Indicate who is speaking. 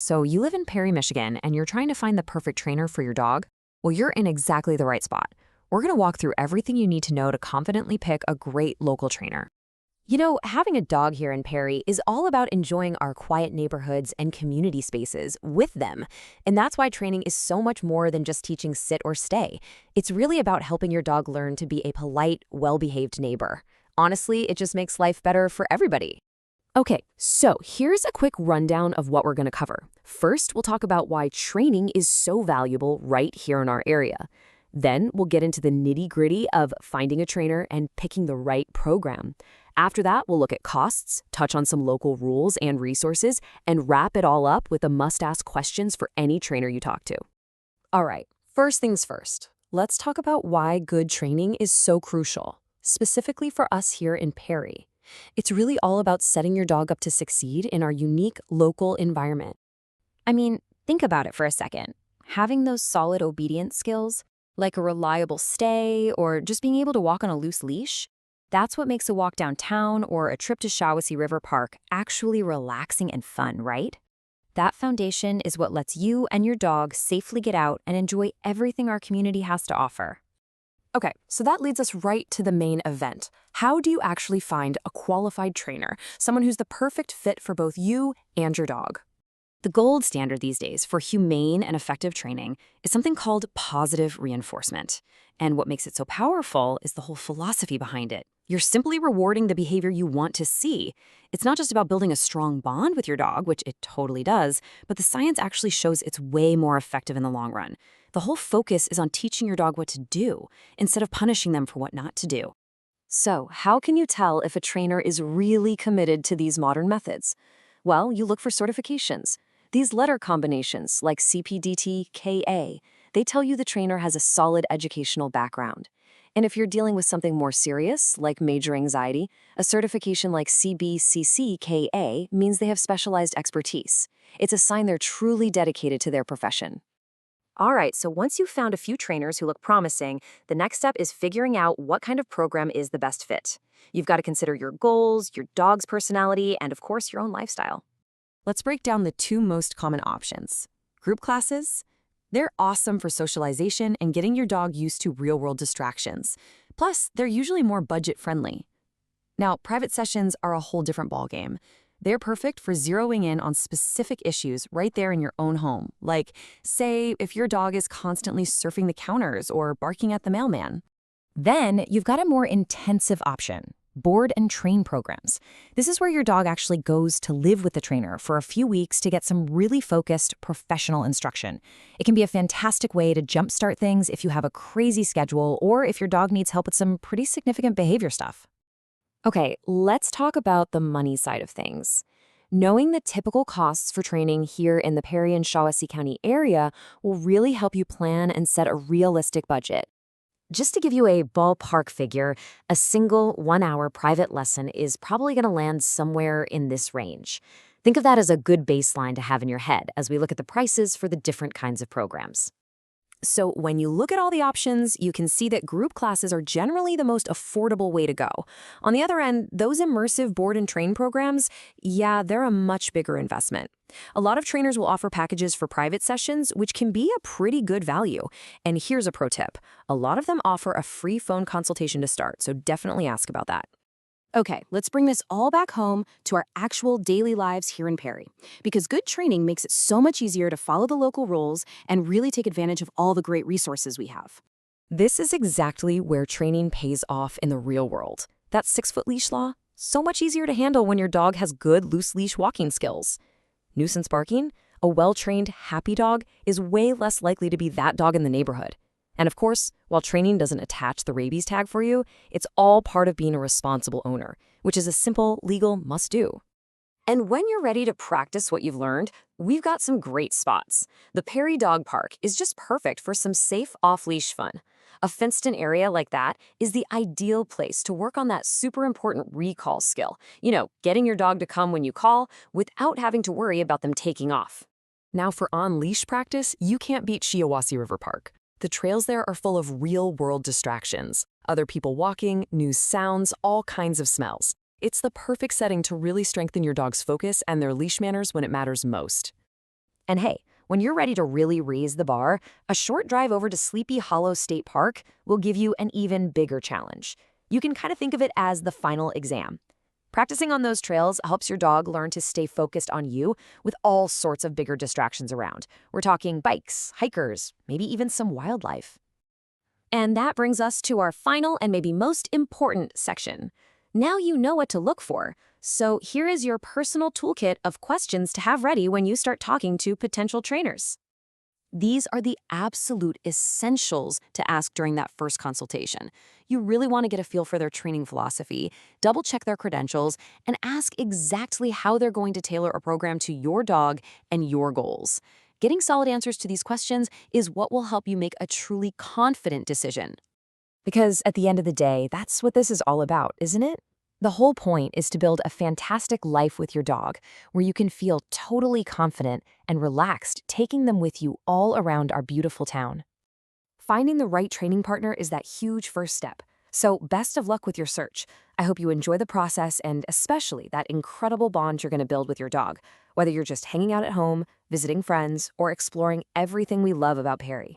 Speaker 1: So you live in Perry, Michigan, and you're trying to find the perfect trainer for your dog? Well, you're in exactly the right spot. We're going to walk through everything you need to know to confidently pick a great local trainer.
Speaker 2: Having a dog here in Perry is all about enjoying our quiet neighborhoods and community spaces with them. And that's why training is so much more than just teaching sit or stay. It's really about helping your dog learn to be a polite, well-behaved neighbor. Honestly, it just makes life better for everybody. Okay, so here's a quick rundown of what we're going to cover. First, we'll talk about why training is so valuable right here in our area. Then we'll get into the nitty-gritty of finding a trainer and picking the right program. After that, we'll look at costs, touch on some local rules and resources, and wrap it all up with the must-ask questions for any trainer you talk to.
Speaker 1: All right, first things first. Let's talk about why good training is so crucial, specifically for us here in Perry. It's really all about setting your dog up to succeed in our unique local environment.
Speaker 2: Think about it for a second. Having those solid obedience skills, like a reliable stay or just being able to walk on a loose leash, that's what makes a walk downtown or a trip to Shaughnessy River Park actually relaxing and fun, right? That foundation is what lets you and your dog safely get out and enjoy everything our community has to offer.
Speaker 1: Okay, so that leads us right to the main event. How do you actually find a qualified trainer, someone who's the perfect fit for both you and your dog?
Speaker 2: The gold standard these days for humane and effective training is something called positive reinforcement. And what makes it so powerful is the whole philosophy behind it. You're simply rewarding the behavior you want to see. It's not just about building a strong bond with your dog, which it totally does, but the science actually shows it's way more effective in the long run. The whole focus is on teaching your dog what to do, instead of punishing them for what not to do.
Speaker 1: So, how can you tell if a trainer is really committed to these modern methods? Well, you look for certifications. These letter combinations, like CPDT, KA, they tell you the trainer has a solid educational background. And if you're dealing with something more serious, like major anxiety, a certification like CBCCKA means they have specialized expertise. It's a sign they're truly dedicated to their profession.
Speaker 2: All right, so once you've found a few trainers who look promising, the next step is figuring out what kind of program is the best fit. You've got to consider your goals, your dog's personality, and of course, your own lifestyle.
Speaker 1: Let's break down the two most common options. Group classes. They're awesome for socialization and getting your dog used to real-world distractions. Plus, they're usually more budget-friendly. Now, private sessions are a whole different ballgame. They're perfect for zeroing in on specific issues right there in your own home. Like, say, if your dog is constantly surfing the counters or barking at the mailman.
Speaker 2: Then you've got a more intensive option, board and train programs. This is where your dog actually goes to live with the trainer for a few weeks to get some really focused professional instruction. It can be a fantastic way to jumpstart things if you have a crazy schedule or if your dog needs help with some pretty significant behavior stuff.
Speaker 1: Okay, let's talk about the money side of things. Knowing the typical costs for training here in the Perry and Shaughnessy County area will really help you plan and set a realistic budget.
Speaker 2: Just to give you a ballpark figure, a single 1-hour private lesson is probably going to land somewhere in this range. Think of that as a good baseline to have in your head as we look at the prices for the different kinds of programs.
Speaker 1: So when you look at all the options, you can see that group classes are generally the most affordable way to go. On the other end, those immersive board and train programs, yeah, they're a much bigger investment. A lot of trainers will offer packages for private sessions, which can be a pretty good value. And here's a pro tip. A lot of them offer a free phone consultation to start, so definitely ask about that. Okay, let's bring this all back home to our actual daily lives here in Perry, because good training makes it so much easier to follow the local rules and really take advantage of all the great resources we have. This is exactly where training pays off in the real world. That 6-foot leash law, so much easier to handle when your dog has good loose leash walking skills. Nuisance barking, a well-trained, happy dog is way less likely to be that dog in the neighborhood. And of course, while training doesn't attach the rabies tag for you, it's all part of being a responsible owner, which is a simple, legal must-do. And when you're ready to practice what you've learned, we've got some great spots. The Perry Dog Park is just perfect for some safe off-leash fun. A fenced-in area like that is the ideal place to work on that super important recall skill. Getting your dog to come when you call without having to worry about them taking off. Now for on-leash practice, you can't beat Shaughnessy River Park. The trails there are full of real-world distractions. Other people walking, new sounds, all kinds of smells. It's the perfect setting to really strengthen your dog's focus and their leash manners when it matters most. And hey, when you're ready to really raise the bar, a short drive over to Sleepy Hollow State Park will give you an even bigger challenge. You can kind of think of it as the final exam. Practicing on those trails helps your dog learn to stay focused on you with all sorts of bigger distractions around. We're talking bikes, hikers, maybe even some wildlife. And that brings us to our final and maybe most important section. Now you know what to look for, so here is your personal toolkit of questions to have ready when you start talking to potential trainers. These are the absolute essentials to ask during that first consultation. You really want to get a feel for their training philosophy, double-check their credentials, and ask exactly how they're going to tailor a program to your dog and your goals. Getting solid answers to these questions is what will help you make a truly confident decision. Because at the end of the day, that's what this is all about, isn't it? The whole point is to build a fantastic life with your dog, where you can feel totally confident and relaxed taking them with you all around our beautiful town. Finding the right training partner is that huge first step. So best of luck with your search. I hope you enjoy the process and especially that incredible bond you're going to build with your dog, whether you're just hanging out at home, visiting friends, or exploring everything we love about Perry.